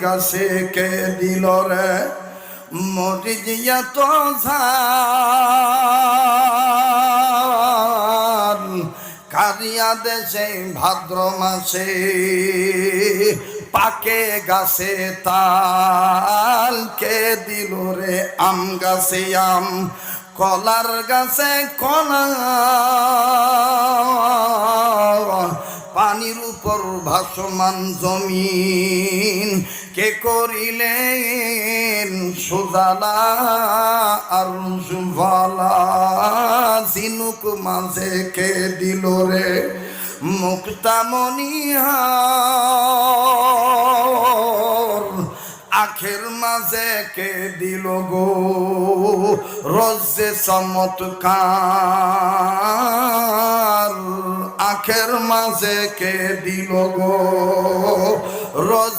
গাছে কে দিল রে মরিচ এত ঝাল কারিয়া দেশে ভাদ্র মাসে পাকে গাছে তাল কে দিল রে আম গাছে আম কলার গাছে কলা পানির উপর ভাসমান জমিন কে করিলেন সুজালা আর সুফলা ঝিনুক মাঝে কে দিল রে মুক্তামণিহার আখের মাঝে কে দিল গো রোজে চমৎকার আখের মাঝে কে দিল গো রোজ